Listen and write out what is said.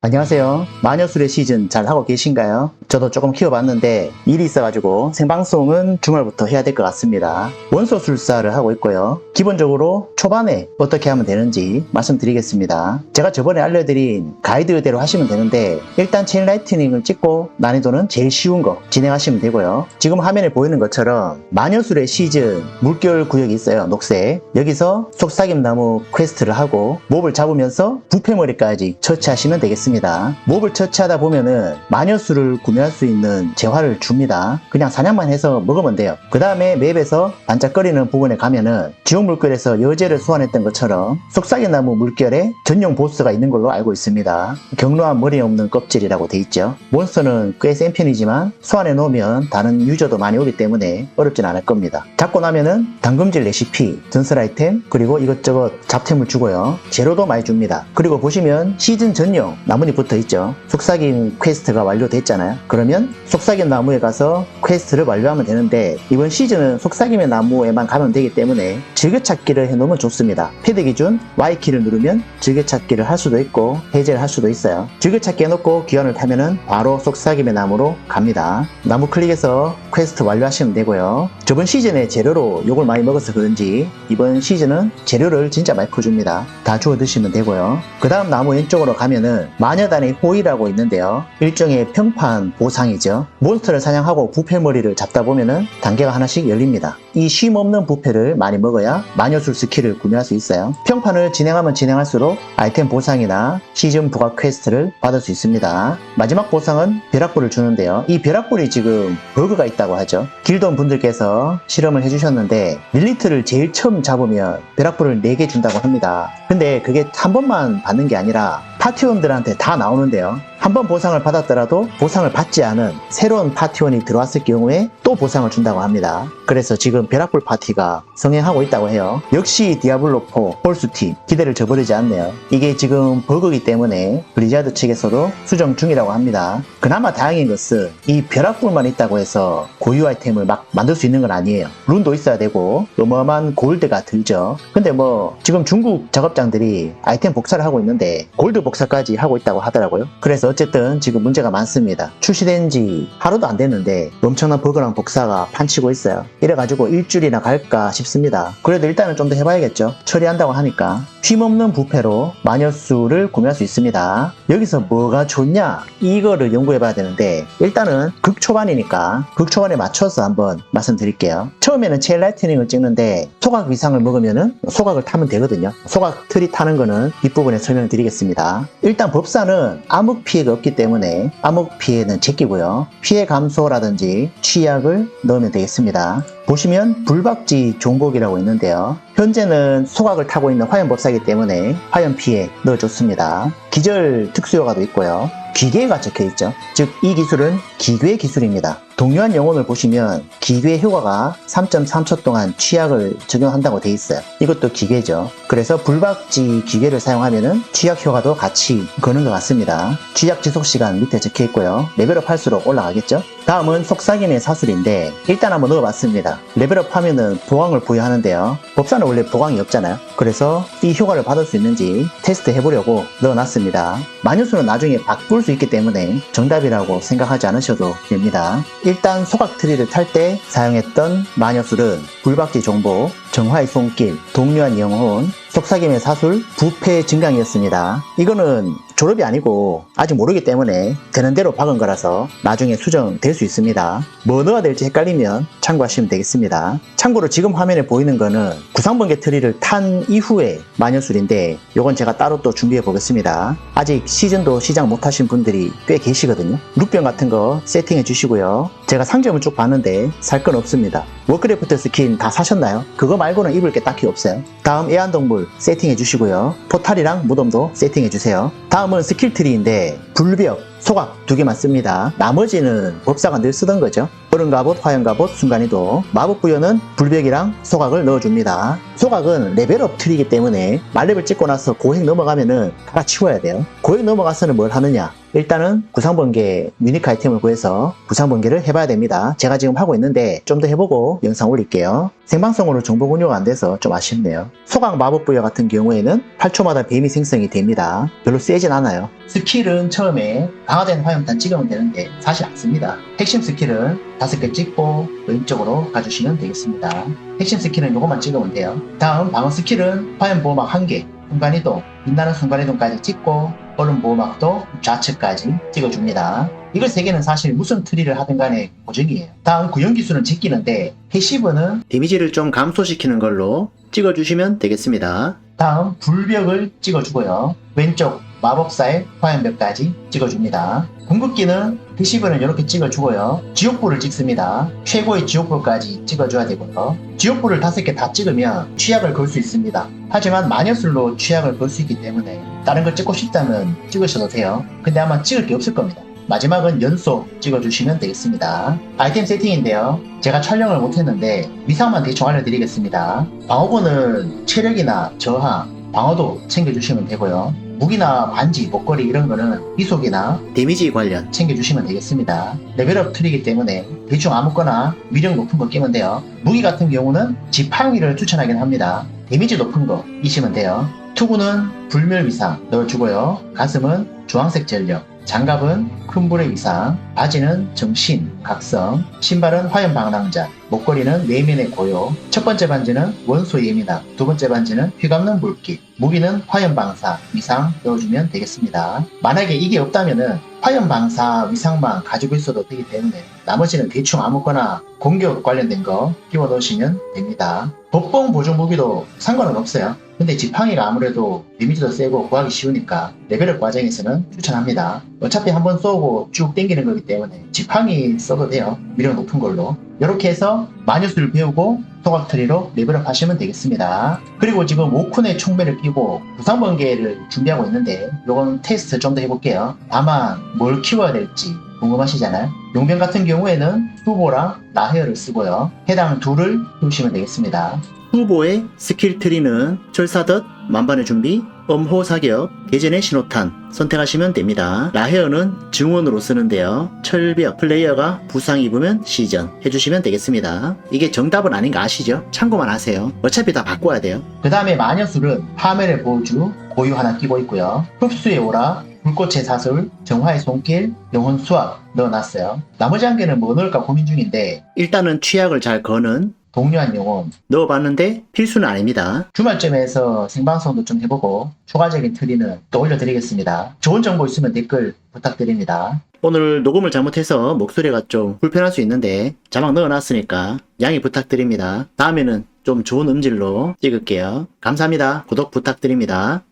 안녕하세요. 마녀술의 시즌 잘 하고 계신가요? 저도 조금 키워봤는데 일이 있어가지고 생방송은 주말부터 해야 될 것 같습니다. 원소술사를 하고 있고요. 기본적으로 초반에 어떻게 하면 되는지 말씀드리겠습니다. 제가 저번에 알려드린 가이드대로 하시면 되는데 일단 체인 라이트닝을 찍고 난이도는 제일 쉬운 거 진행하시면 되고요. 지금 화면에 보이는 것처럼 마녀술의 시즌 물결 구역이 있어요. 녹색. 여기서 속삭임나무 퀘스트를 하고 몹을 잡으면서 부패머리까지 처치하시면 되겠습니다. 몹을 처치하다 보면은 마녀술을 구매할 수 있는 재화를 줍니다. 그냥 사냥만 해서 먹으면 돼요. 그 다음에 맵에서 반짝거리는 부분에 가면은 지옥 물결에서 여제를 소환했던 것처럼 속삭이나무 물결에 전용 보스가 있는 걸로 알고 있습니다. 경로한 머리 없는 껍질이라고 돼 있죠. 몬스터는 꽤 센 편이지만 소환해 놓으면 다른 유저도 많이 오기 때문에 어렵진 않을 겁니다. 잡고 나면은 당금질 레시피, 전설 아이템, 그리고 이것저것 잡템을 주고요. 재료도 많이 줍니다. 그리고 보시면 시즌 전용 나뭇잎 붙어 있죠. 속삭임 퀘스트가 완료됐잖아요. 그러면 속삭임 나무에 가서 퀘스트를 완료하면 되는데 이번 시즌은 속삭임의 나무에만 가면 되기 때문에 즐겨찾기를 해놓으면 좋습니다. 패드 기준 Y키를 누르면 즐겨찾기를 할 수도 있고 해제를 할 수도 있어요. 즐겨찾기 해놓고 기원을 타면은 바로 속삭임의 나무로 갑니다. 나무 클릭해서 퀘스트 완료하시면 되고요. 저번 시즌에 재료로 욕을 많이 먹어서 그런지 이번 시즌은 재료를 진짜 많이 퍼줍니다. 다 주워 드시면 되고요. 그 다음 나무 왼쪽으로 가면은 마녀단의 호의라고 있는데요. 일종의 평판 보상이죠. 몬스터를 사냥하고 부패머리를 잡다 보면은 단계가 하나씩 열립니다. 이 쉼없는 부패를 많이 먹어야 마녀술 스킬을 구매할 수 있어요. 평판을 진행하면 진행할수록 아이템 보상이나 시즌 부가 퀘스트를 받을 수 있습니다. 마지막 보상은 벼락불을 주는데요. 이 벼락불이 지금 버그가 있다고 하죠. 길드원 분들께서 실험을 해주셨는데 릴리트를 제일 처음 잡으면 벼락불을 4개 준다고 합니다. 근데 그게 한 번만 받는 게 아니라 파티원들한테 다 나오는데요. 한 번 보상을 받았더라도 보상을 받지 않은 새로운 파티원이 들어왔을 경우에 또 보상을 준다고 합니다. 그래서 지금 벼락불 파티가 성행하고 있다고 해요. 역시 디아블로4 홀수팀 기대를 저버리지 않네요. 이게 지금 버그이기 때문에 블리자드 측에서도 수정 중이라고 합니다. 그나마 다행인 것은 이 벼락불만 있다고 해서 고유 아이템을 막 만들 수 있는 건 아니에요. 룬도 있어야 되고 어마어마한 골드가 들죠. 근데 뭐 지금 중국 작업장들이 아이템 복사를 하고 있는데 골드 복사까지 하고 있다고 하더라고요. 그래서 어쨌든 지금 문제가 많습니다. 출시된 지 하루도 안 됐는데 엄청난 버그랑 복사가 판치고 있어요. 이래가지고 일주일이나 갈까 싶습니다. 그래도 일단은 좀 더 해봐야겠죠. 처리한다고 하니까. 쉼없는 부패로 마녀술을 구매할 수 있습니다. 여기서 뭐가 좋냐? 이거를 연구해봐야 되는데 일단은 극초반이니까 극초반에 맞춰서 한번 말씀드릴게요. 처음에는 체인 라이트닝을 찍는데 소각 위상을 먹으면은 소각을 타면 되거든요. 소각 트리 타는 거는 뒷부분에 설명드리겠습니다. 일단 법사는 암흑 피해가 없기 때문에 암흑 피해는 제끼고요. 피해 감소라든지 취약을 넣으면 되겠습니다. 보시면 불박지 종복이라고 있는데요. 현재는 소각을 타고 있는 화염법사이기 때문에 화염 피해 넣어줬습니다. 기절 특수효과도 있고요. 기괴가 적혀있죠. 즉 이 기술은 기괴 기술입니다. 동료한 영혼을 보시면 기괴 효과가 3.3초 동안 취약을 적용한다고 돼 있어요. 이것도 기괴죠. 그래서 불박지 기괴를 사용하면은 취약 효과도 같이 거는 것 같습니다. 취약 지속 시간 밑에 적혀 있고요. 레벨업 할수록 올라가겠죠. 다음은 속삭임의 사술인데 일단 한번 넣어봤습니다. 레벨업 하면은 보강을 부여하는데요. 법사는 원래 보강이 없잖아요. 그래서 이 효과를 받을 수 있는지 테스트 해보려고 넣어놨습니다. 마녀술은 나중에 바꿀 수 있기 때문에 정답이라고 생각하지 않으셔도 됩니다. 일단 소각 트리를 탈 때 사용했던 마녀술은 불박지 종복, 정화의 손길, 동료한 영혼, 속삭임의 사술, 부패 증강이었습니다. 이거는 졸업이 아니고 아직 모르기 때문에 되는 대로 박은 거라서 나중에 수정될 수 있습니다. 뭐 넣어야 될지 헷갈리면 참고하시면 되겠습니다. 참고로 지금 화면에 보이는 거는 구상번개 트리를 탄 이후에 마녀술인데 이건 제가 따로 또 준비해 보겠습니다. 아직 시즌도 시작 못하신 분들이 꽤 계시거든요. 룩병 같은 거 세팅해 주시고요. 제가 상점을 쭉 봤는데 살 건 없습니다. 워크래프트 스킨 다 사셨나요? 그거 말고는 입을 게 딱히 없어요. 다음 애완동물 세팅해 주시고요. 포탈이랑 무덤도 세팅해 주세요. 다음은 스킬 트리인데 불벽, 소각 2개만 씁니다. 나머지는 법사가 늘 쓰던 거죠. 얼음 갑옷, 화염 갑옷, 순간이도. 마법 부여는 불벽이랑 소각을 넣어줍니다. 소각은 레벨업 트리이기 때문에 만렙을 찍고 나서 고행 넘어가면은 갈아치워야 돼요. 고액 넘어가서는 뭘 하느냐? 일단은 구상번개 유니크 아이템을 구해서 구상번개를 해봐야 됩니다. 제가 지금 하고 있는데 좀 더 해보고 영상 올릴게요. 생방송으로 정보 공유가 안 돼서 좀 아쉽네요. 소각 마법 부여 같은 경우에는 8초마다 뱀이 생성이 됩니다. 별로 세진 않아요. 스킬은 처음에 강화된 화염탄 찍으면 되는데 사실 안 씁니다. 핵심 스킬은 5개 찍고 왼쪽으로 가주시면 되겠습니다. 핵심 스킬은 이것만 찍으면 돼요. 다음 방어 스킬은 화염보호막 1개, 순간이동, 빛나는 순간이동까지 찍고 얼음보호막도 좌측까지 찍어줍니다. 이걸 3개는 사실 무슨 트리를 하든 간에 고정이에요. 다음 구현기술은 제끼는데 패시브는 데미지를 좀 감소시키는 걸로 찍어주시면 되겠습니다. 다음 불벽을 찍어주고요. 왼쪽 마법사의 화염벽까지 찍어줍니다. 궁극기는 패시브는 이렇게 찍어주고요. 지옥불을 찍습니다. 최고의 지옥불까지 찍어줘야 되고요. 지옥불을 5개 다 찍으면 취약을 걸 수 있습니다. 하지만 마녀술로 취약을 걸 수 있기 때문에 다른 걸 찍고 싶다면 찍으셔도 돼요. 근데 아마 찍을 게 없을 겁니다. 마지막은 연소 찍어주시면 되겠습니다. 아이템 세팅인데요. 제가 촬영을 못했는데 위상만 대충 알려드리겠습니다. 방어구는 체력이나 저하, 방어도 챙겨주시면 되고요. 무기나 반지, 목걸이 이런 거는 이속이나 데미지 관련 챙겨주시면 되겠습니다. 레벨업 트리이기 때문에 대충 아무거나 위력 높은 거 끼면 돼요. 무기 같은 경우는 지팡이를 추천하긴 합니다. 데미지 높은 거 끼시면 돼요. 투구는 불멸 위상 넣어주고요. 가슴은 주황색 전력, 장갑은 큰 불의 위상, 바지는 정신, 각성, 신발은 화염 방랑자, 목걸이는 내면의 고요, 첫 번째 반지는 원소 예민함, 두 번째 반지는 휘감는 물기, 무기는 화염 방사, 위상 넣어주면 되겠습니다. 만약에 이게 없다면은 화염 방사 위상만 가지고 있어도 되기 때문에 나머지는 대충 아무거나 공격 관련된 거 끼워 넣으시면 됩니다. 법봉 보조 무기도 상관은 없어요. 근데 지팡이가 아무래도 데미지도 세고 구하기 쉬우니까 레벨업 과정에서는 추천합니다. 어차피 한번 쏘고 쭉 당기는 거기 때문에 지팡이 써도 돼요. 미력 높은 걸로. 이렇게 해서 마녀술을 배우고 소각트리로 레벨업 하시면 되겠습니다. 그리고 지금 오쿤의 총매를 끼고 구상번개를 준비하고 있는데 요건 테스트 좀 더 해볼게요. 다만 뭘 키워야 될지 궁금하시잖아요. 용병 같은 경우에는 후보랑 라헤어를 쓰고요. 해당 둘을 키우시면 되겠습니다. 후보의 스킬 트리는 철사덧, 만반의 준비, 엄호사격, 개전의 신호탄 선택하시면 됩니다. 라헤어는 증원으로 쓰는데요. 철벽, 플레이어가 부상 입으면 시전 해주시면 되겠습니다. 이게 정답은 아닌 거 아시죠? 참고만 하세요. 어차피 다 바꿔야 돼요. 그 다음에 마녀술은 파멸의 보주, 고유 하나 끼고 있고요. 흡수의 오라, 불꽃의 사슬, 정화의 손길, 영혼 수학 넣어놨어요. 나머지 한 개는 뭐 넣을까 고민 중인데 일단은 취약을 잘 거는 동료한 영혼 넣어봤는데 필수는 아닙니다. 주말쯤에서 생방송도 좀 해보고 추가적인 트리는 또 올려드리겠습니다. 좋은 정보 있으면 댓글 부탁드립니다. 오늘 녹음을 잘못해서 목소리가 좀 불편할 수 있는데 자막 넣어놨으니까 양해 부탁드립니다. 다음에는 좀 좋은 음질로 찍을게요. 감사합니다. 구독 부탁드립니다.